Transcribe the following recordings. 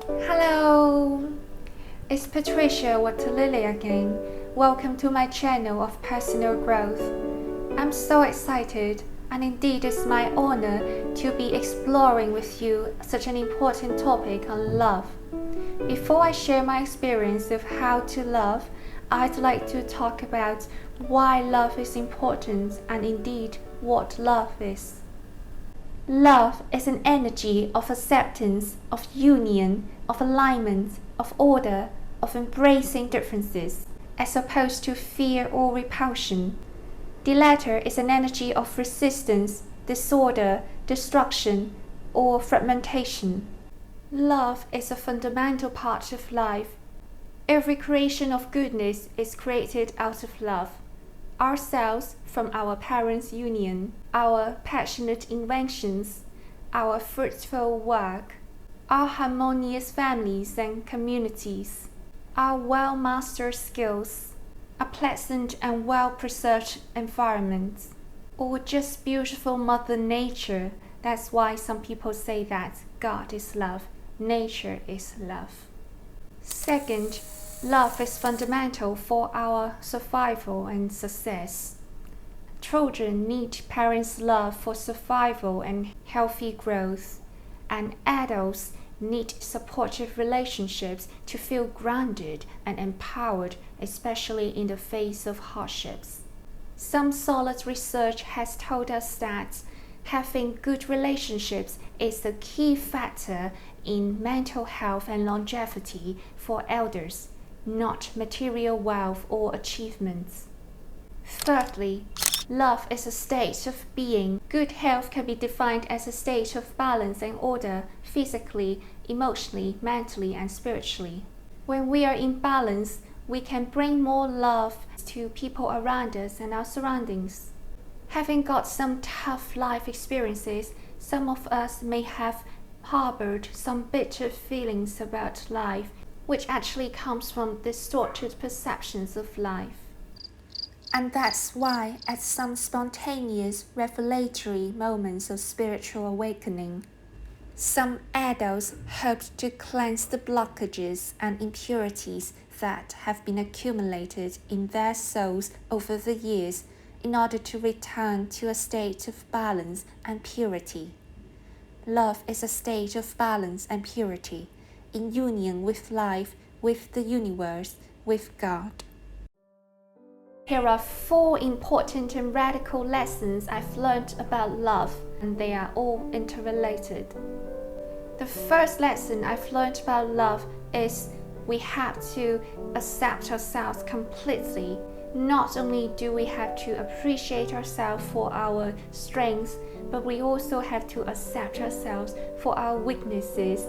Hello, it's Patricia Waterlily again. Welcome to my channel of personal growth. I'm so excited, and indeed it's my honor to be exploring with you such an important topic on love. Before I share my experience of how to love, I'd like to talk about why love is important and indeed what love is. Love is an energy of acceptance, of union, of alignment, of order, of embracing differences, as opposed to fear or repulsion. The latter is an energy of resistance, disorder, destruction, or fragmentation. Love is a fundamental part of life. Every creation of goodness is created out of love. Ourselves from our parents' union, our passionate inventions, our fruitful work, our harmonious families and communities, our well-mastered skills, a pleasant and well-preserved environment, or just beautiful Mother Nature. That's why some people say that God is love, nature is love. Second, love is fundamental for our survival and success. Children need parents' love for survival and healthy growth, and adults need supportive relationships to feel grounded and empowered, especially in the face of hardships. Some solid research has told us that having good relationships is the key factor in mental health and longevity for elders, not material wealth or achievements. Thirdly, love is a state of being. Good health can be defined as a state of balance and order, physically, emotionally, mentally, and spiritually. When we are in balance, we can bring more love to people around us and our surroundings. Having got some tough life experiences, some of us may have harbored some bitter feelings about life, which actually comes from distorted perceptions of life. And that's why at some spontaneous revelatory moments of spiritual awakening, some adults hoped to cleanse the blockages and impurities that have been accumulated in their souls over the years in order to return to a state of balance and purity. Love is a state of balance and purity, in union with life, with the universe, with God. Here are 4 important and radical lessons I've learned about love, and they are all interrelated. The first lesson I've learned about love is we have to accept ourselves completely. Not only do we have to appreciate ourselves for our strengths, but we also have to accept ourselves for our weaknesses,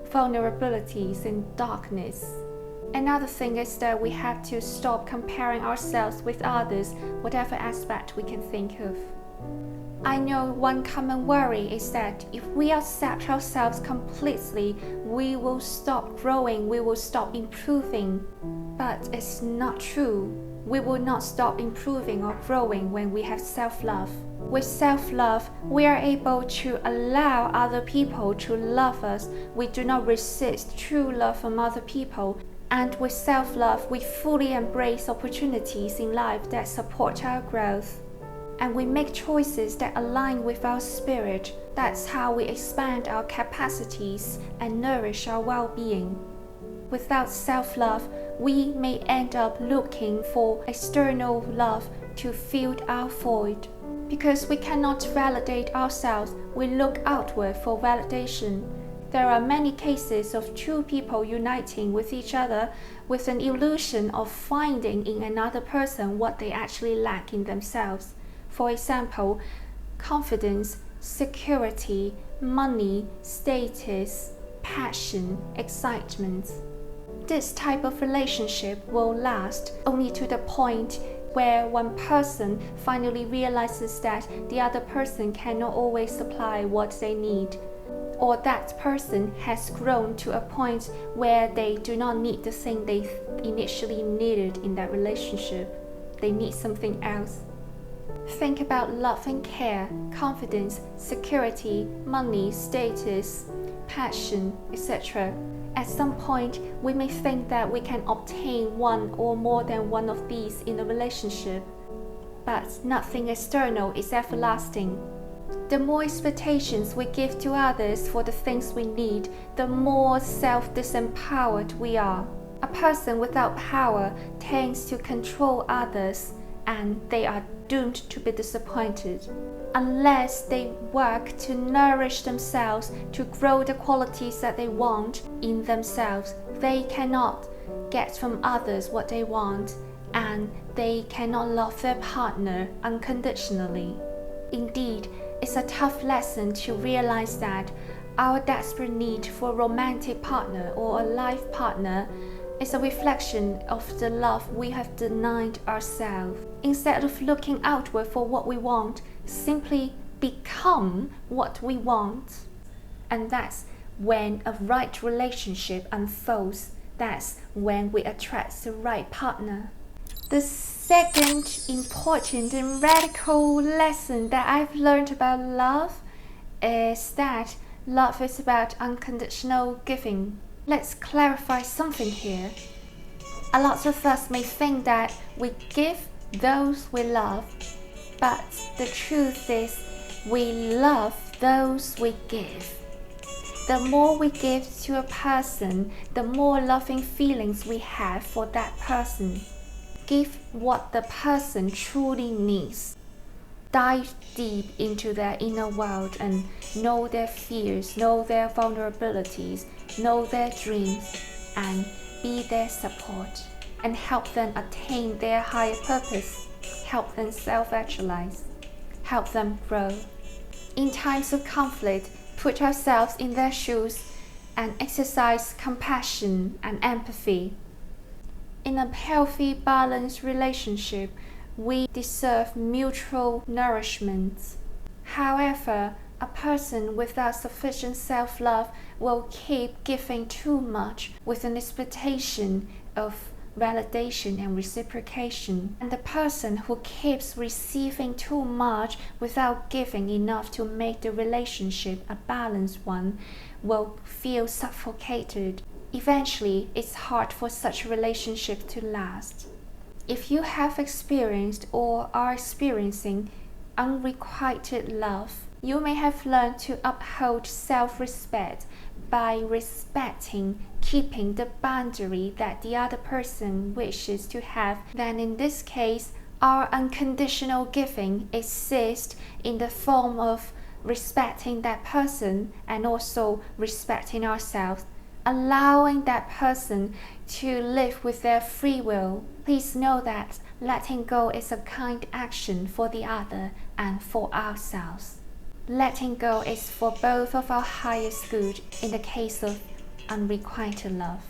vulnerabilities, and darkness. Another thing is that we have to stop comparing ourselves with others, whatever aspect we can think of. I know one common worry is that if we accept ourselves completely, we will stop growing, we will stop improving. But it's not true. We will not stop improving or growing when we have self-love. With self-love, we are able to allow other people to love us. We do not resist true love from other people. And with self-love, we fully embrace opportunities in life that support our growth. And we make choices that align with our spirit. That's how we expand our capacities and nourish our well-being. Without self-love, we may end up looking for external love to fill our void. Because we cannot validate ourselves, we look outward for validation. There are many cases of two people uniting with each other with an illusion of finding in another person what they actually lack in themselves. For example, confidence, security, money, status, passion, excitement. This type of relationship will last only to the point where one person finally realizes that the other person cannot always supply what they need, or that person has grown to a point where they do not need the thing they initially needed in that relationship. They need something else. Think about love and care, confidence, security, money, status, compassion, etc. At some point, we may think that we can obtain one or more than one of these in a relationship, but nothing external is everlasting. The more expectations we give to others for the things we need, the more self-disempowered we are. A person without power tends to control others, and they are doomed to be disappointed. Unless they work to nourish themselves, to grow the qualities that they want in themselves, they cannot get from others what they want, and they cannot love their partner unconditionally. Indeed, it's a tough lesson to realize that our desperate need for a romantic partner or a life partner is a reflection of the love we have denied ourselves. Instead of looking outward for what we want, simply become what we want. And that's when a right relationship unfolds. That's when we attract the right partner. The second important and radical lesson that I've learned about love is that love is about unconditional giving. Let's clarify something here. A lot of us may think that we give those we love, but the truth is we love those we give. The more we give to a person, the more loving feelings we have for that person. Give what the person truly needs. Dive deep into their inner world and know their fears, know their vulnerabilities, know their dreams, and be their support, and help them attain their higher purpose, help them self-actualize, help them grow. In times of conflict, put ourselves in their shoes and exercise compassion and empathy. In a healthy, balanced relationship, we deserve mutual nourishment. However, a person without sufficient self-love will keep giving too much with an expectation of validation and reciprocation. And the person who keeps receiving too much without giving enough to make the relationship a balanced one will feel suffocated. Eventually, it's hard for such a relationship to last. If you have experienced or are experiencing unrequited love, you may have learned to uphold self-respect by respecting, keeping the boundary that the other person wishes to have. Then in this case, our unconditional giving exists in the form of respecting that person and also respecting ourselves, allowing that person to live with their free will. Please know that letting go is a kind action for the other and for ourselves. Letting go is for both of our highest good in the case of unrequited love.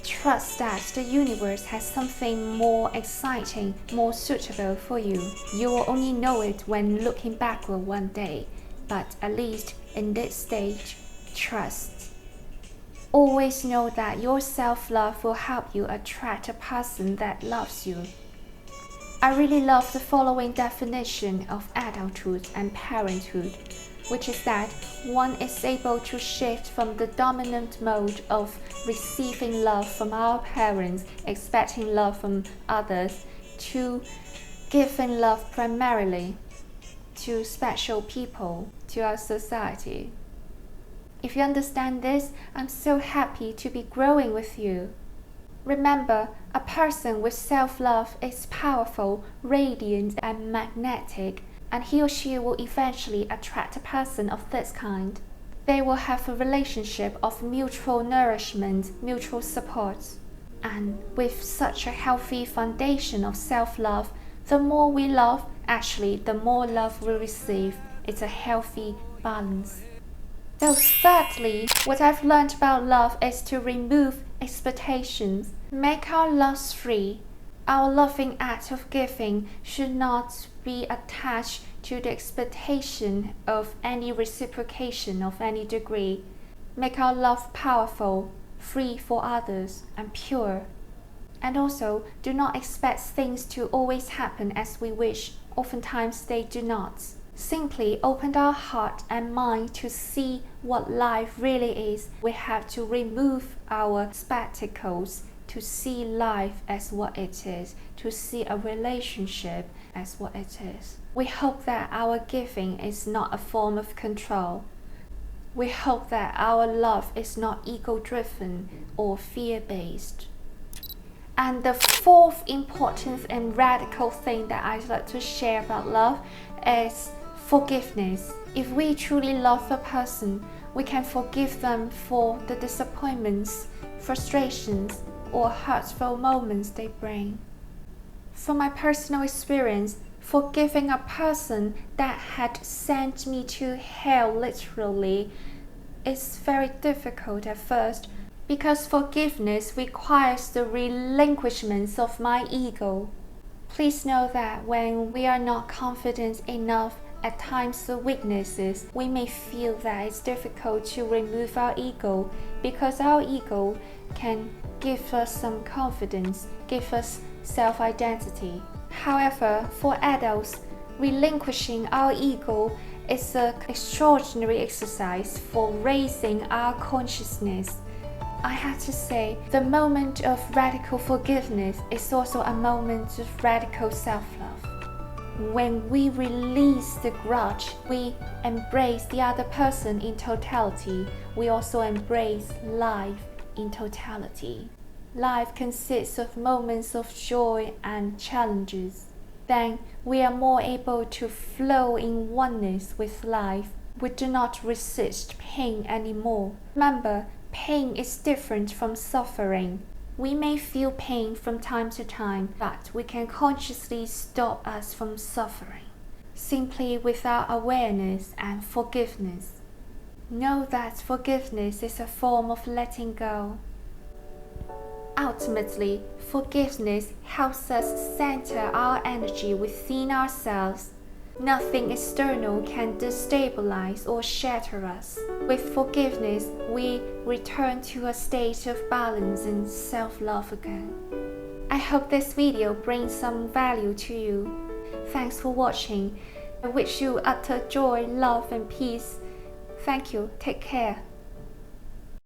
Trust that the universe has something more exciting, more suitable for you. You will only know it when looking backward one day, but at least in this stage, trust. Always know that your self-love will help you attract a person that loves you. I really love the following definition of adulthood and parenthood, which is that one is able to shift from the dominant mode of receiving love from our parents, expecting love from others, to giving love primarily to special people, to our society. If you understand this, I'm so happy to be growing with you. Remember, a person with self-love is powerful, radiant, and magnetic, and he or she will eventually attract a person of this kind. They will have a relationship of mutual nourishment, mutual support. And with such a healthy foundation of self-love, the more we love, actually, the more love we receive. It's a healthy balance. So thirdly, what I've learned about love is to remove expectations. Make our loves free. Our loving act of giving should not be attached to the expectation of any reciprocation of any degree. Make our love powerful, free for others, and pure. And also, do not expect things to always happen as we wish. Oftentimes they do not. simply opened our heart and mind to see what life really is. We have to remove our spectacles to see life as what it is, to see a relationship as what it is. We hope that our giving is not a form of control. We hope that our love is not ego-driven or fear-based. And the fourth important and radical thing that I'd like to share about love is forgiveness. If we truly love a person, we can forgive them for the disappointments, frustrations, or hurtful moments they bring. From my personal experience, forgiving a person that had sent me to hell literally is very difficult at first, because forgiveness requires the relinquishment of my ego. Please know that when we are not confident enough, at times the weaknesses, we may feel that it's difficult to remove our ego, because our ego can give us some confidence, give us self-identity. However, for adults, relinquishing our ego is an extraordinary exercise for raising our consciousness. I have to say, the moment of radical forgiveness is also a moment of radical self-love. When we release the grudge, we embrace the other person in totality. We also embrace life in totality. Life consists of moments of joy and challenges. Then we are more able to flow in oneness with life. We do not resist pain anymore. Remember, pain is different from suffering. We may feel pain from time to time, but we can consciously stop us from suffering, simply with our awareness and forgiveness. Know that forgiveness is a form of letting go. Ultimately, forgiveness helps us center our energy within ourselves. Nothing external can destabilize or shatter us. With forgiveness, we return to a state of balance and self-love again. I hope this video brings some value to you. Thanks for watching. I wish you utter joy, love, and peace. Thank you. Take care.